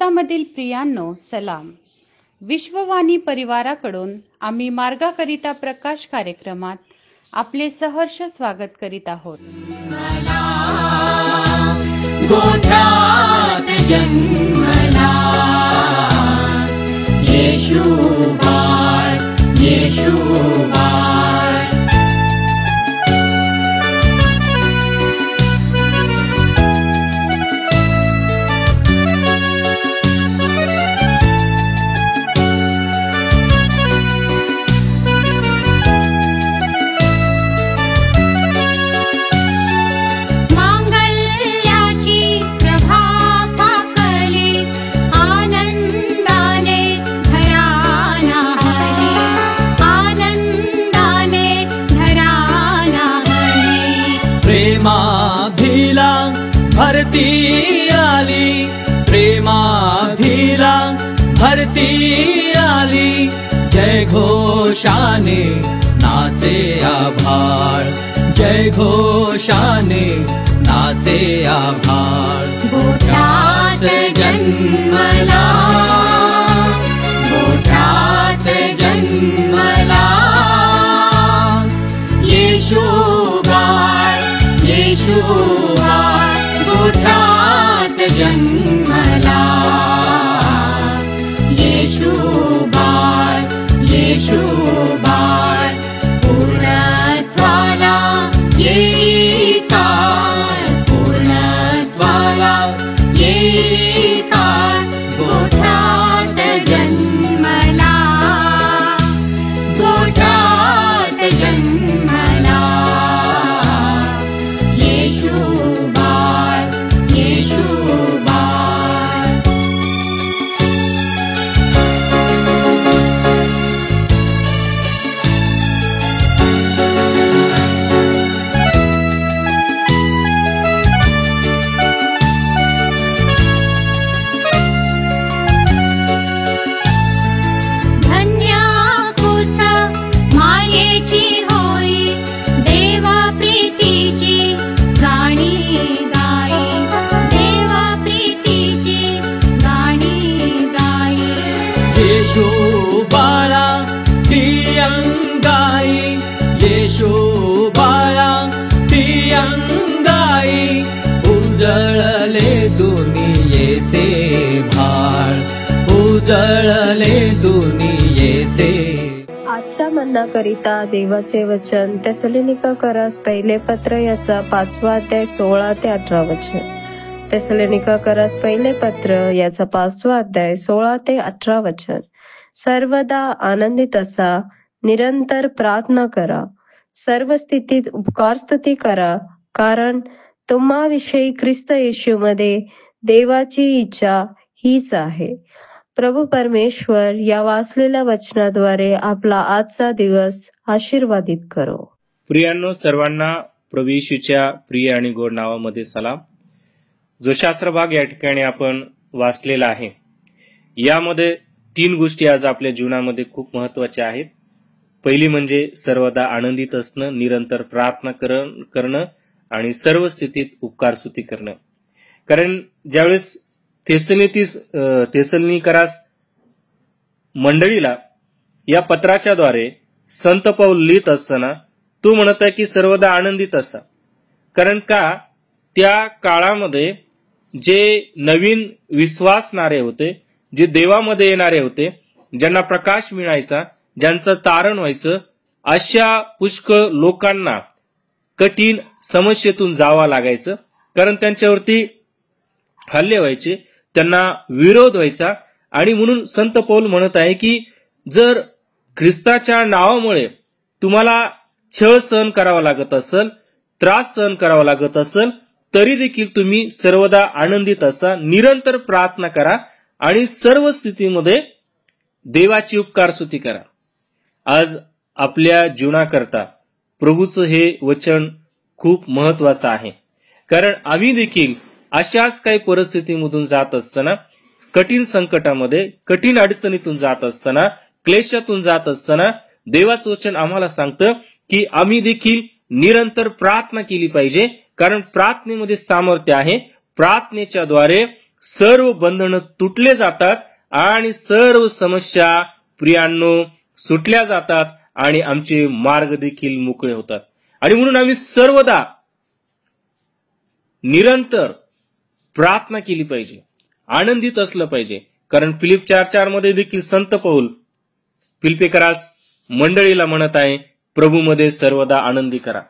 ख्रिस्तामधील प्रियांनो, सलाम. विश्ववाणी परिवाराकडून आम्ही मार्गाकरिता प्रकाश कार्यक्रमात आपले सहर्ष स्वागत करीत आहोत. गोठ्यात जन्मला येशू बाळ, येशू बाळ. प्रेमाधिला भरती आली, प्रेमाधिला भरती आली. जय घोषाने नाचे आभाळ, जय घोषाने नाचे आभाळ. गोठ्यात जन्मला, गोठ्यात जन्मला येशू बाळ, येशू बाळ. गोठ्यात जन्मला येशू बाळ, येशू बाळ. पूर्णत्वाला येई काळ, पूर्णत्वाला येई काळ. गोठ्यात जन्मला, गोठ्यात जन्मला येशू बाळ, येशू बाळ. धन्य कुस मायेची होई, देव प्रीतीची गाणी गाई, देव प्रीतीची गाणी गाई. येशू बाळा ती अंगाई, येशू बाळा ती अंगाई. उजळले दुनियेचे भाळ, उजळले दुनियेचे. आजच्या मन्नाकरिता देवाचे वचन तेसलोनिकरास पहिले पत्र याचा 5वा अध्याय 16 ते 18 वचन. तेसलोनिकरास पहिले पत्र याचा 5वा अध्याय 16 ते 18 वचन. सर्वदा आनंदित असा, निरंतर प्रार्थना करा, सर्व स्थितीत उपकार स्तुती करा, कारण तुम्हाविषयी ख्रिस्त येशूमध्ये देवाची इच्छा हीच आहे. प्रभू परमेश्वर या वाचलेल्या वचनाद्वारे आपला आजचा दिवस आशीर्वादित करो. प्रियांनो, सर्वांना प्रभू येशूच्या प्रिय आणि गोड नावामध्ये सलाम. जो शास्त्रभाग या ठिकाणी आपण वाचलेला आहे, यामध्ये 3 गोष्टी आज आपल्या जीवनामध्ये खूप महत्वाच्या आहेत. पहिली म्हणजे सर्वदा आनंदित असणं, निरंतर प्रार्थना करणं आणि सर्व स्थितीत उपकार स्तुती करणं. कारण ज्यावेळेस तेसलोनिकरास मंडळीला या पत्राच्याद्वारे संत पौल लिहित असताना तो म्हणत आहे की सर्वदा आनंदित असा. कारण का, त्या काळामध्ये जे नवीन विश्वासणारे होते, जे देवामध्ये येणारे होते, ज्यांना प्रकाश मिळायचा, ज्यांचं तारण व्हायचं, अशा पुष्कळ लोकांना कठीण समस्येतून जावं लागायचं. कारण त्यांच्यावरती हल्ले व्हायचे, त्यांना विरोध व्हायचा. आणि म्हणून संत पौल म्हणत आहे की जर ख्रिस्ताच्या नावामुळे तुम्हाला छळ सहन करावा लागत असेल, त्रास सहन करावा लागत असेल, तरी देखील तुम्ही सर्वदा आनंदित असा, निरंतर प्रार्थना करा आणि सर्व स्थितीमध्ये देवाची उपकार स्तुती करा. आज आपल्या जीवनाकरता प्रभूचं हे वचन खूप महत्वाचं आहे. कारण आम्ही देखील अशाच काही परिस्थितीमधून जात असताना, कठीण संकटामध्ये, कठीण अडचणीतून जात असताना, क्लेशातून जात असताना देवाचं वचन आम्हाला सांगतं की आम्ही देखील निरंतर प्रार्थना केली पाहिजे. कारण प्रार्थनेमध्ये सामर्थ्य आहे. प्रार्थनेच्या द्वारे सर्व बंधनं तुटले जातात आणि सर्व समस्या प्रियांनो सुटल्या जातात आणि आमचे मार्ग देखील मोकळे होतात. आणि म्हणून आम्ही सर्वदा निरंतर प्रार्थना केली पाहिजे, आनंदित असलं पाहिजे. कारण फिलिप 4:4 मध्ये देखील संत पौल फिलिपिकरास मंडळीला म्हणत आहे, प्रभूमध्ये सर्वदा आनंदी करा.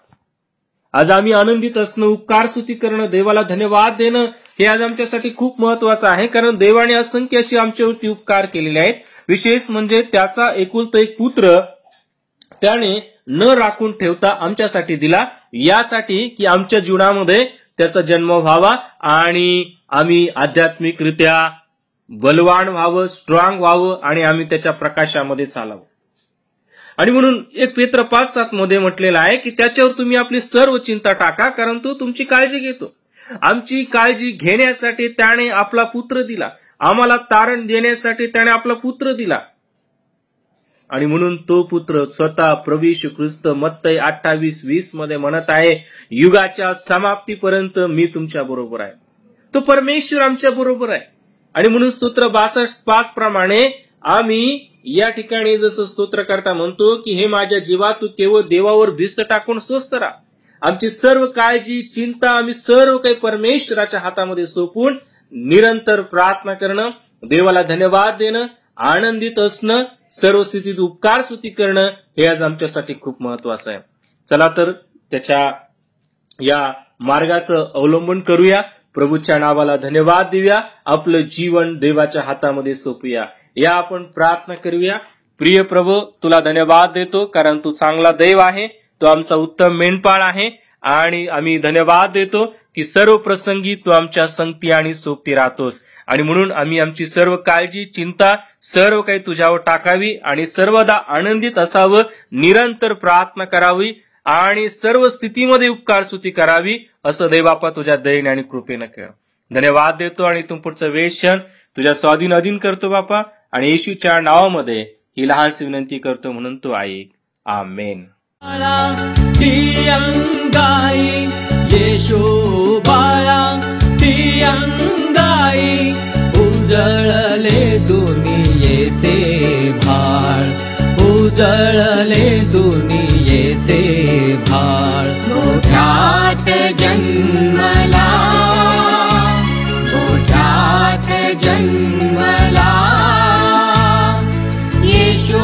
आज आम्ही आनंदित असणं, उपकार स्तुती करणं, देवाला धन्यवाद देणं हे आज आमच्यासाठी खूप महत्वाचं आहे. कारण देवाने असंख्य अशी आमच्यावरती उपकार केलेले आहेत. विशेष म्हणजे त्याचा एकुलता एक पुत्र त्याने न राखून ठेवता आमच्यासाठी दिला, यासाठी की आमच्या जीवनामध्ये त्याचा जन्म व्हावा आणि आम्ही आध्यात्मिकरित्या बलवान व्हावं, स्ट्रॉंग व्हावं आणि आम्ही त्याच्या प्रकाशामध्ये चालावं. आणि म्हणून 1 पेत्र 5:7 मध्ये म्हटलेलं आहे की त्याच्यावर तुम्ही आपली सर्व चिंता टाका, कारण तो तुमची काळजी घेतो. आमची काळजी घेण्यासाठी त्याने आपला पुत्र दिला, आम्हाला तारण देण्यासाठी त्याने आपला पुत्र दिला. आणि म्हणून तो पुत्र स्वतः प्रभू येशू ख्रिस्त मत्तई 28:20 मध्ये म्हणत आहे, युगाच्या समाप्तीपर्यंत मी तुमच्या बरोबर आहे. तो परमेश्वर आमच्या बरोबर आहे. आणि म्हणून स्तोत्र 62:5 प्रमाणे आम्ही या ठिकाणी जसं स्तोत्रकर्ता म्हणतो की हे माझ्या जीवा तू केवळ देवावर भिस्त टाकून स्वस्थ राहा. आमची सर्व काळजी, चिंता आम्ही सर्व काही परमेश्वराच्या हातामध्ये सोपून निरंतर प्रार्थना करणं, देवाला धन्यवाद देणं, आनंदित असणं, सर्व स्थितीत उपकार स्तुती करणं हे आज आमच्यासाठी खूप महत्वाचं आहे. चला तर त्याच्या या मार्गाचं अवलंबन करूया, प्रभूच्या नावाला धन्यवाद देऊया, आपलं जीवन देवाच्या हातामध्ये सोपूया. या आपण प्रार्थना करूया. प्रिय प्रभू, तुला धन्यवाद देतो कारण तू चांगला देव आहे, तो आमचा उत्तम मेंढपाळ आहे. आणि आम्ही धन्यवाद देतो की सर्व प्रसंगी तू आमच्या संगती आणि सोबती राहतोस. आणि म्हणून आम्ही आमची सर्व काळजी, चिंता सर्व काही तुझ्यावर टाकावी आणि सर्वदा आनंदित असावं, निरंतर प्रार्थना करावी आणि सर्व स्थितीमध्ये उपकार स्तुती करावी, असं देवबापा तुझ्या दयेने आणि कृपेने कर. धन्यवाद देतो आणि तू पुढचं वेशन तुझ्या स्वाधीन अधीन करतो बापा, आणि येशूच्या नावामध्ये ही लहानशी विनंती करतो म्हणून तू ऐक. आमेन. ती अंगाई येशू बाळा, ती अंगाई उजळले दुनियेचे भाळ, उजळले दुनियेचे भाळ. गोठ्यात जन्मला, गोठ्यात जन्मला येशू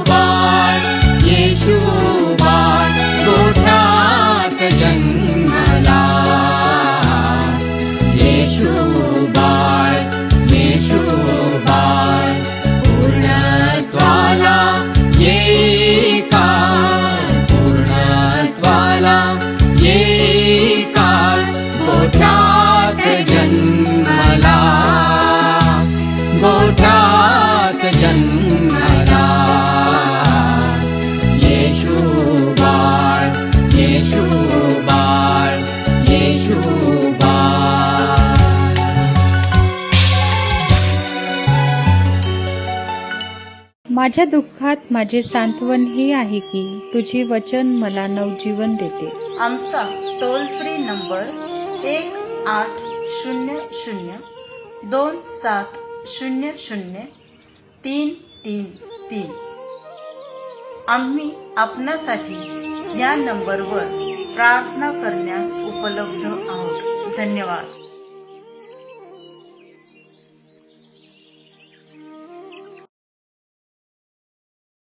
बाळ, येशू बाळ. गोठ्यात जन्मला येशू बाळ, येशू बाळ. पूर्णत्वाला येई काळ, पूर्णत्वाला येई काळ. गोठ्यात जन्मला, गोठ्यात जन्मला येशू बाळ, येशू बाळ, येशू बाळ. माझ्या दुःखात माझे सांत्वन हे आहे की तुझे वचन मला नवजीवन देते. आमचा टोल फ्री नंबर 1-800-2700-333. आम्ही आपणासाठी या नंबरवर प्रार्थना करण्यास उपलब्ध आहोत. धन्यवाद.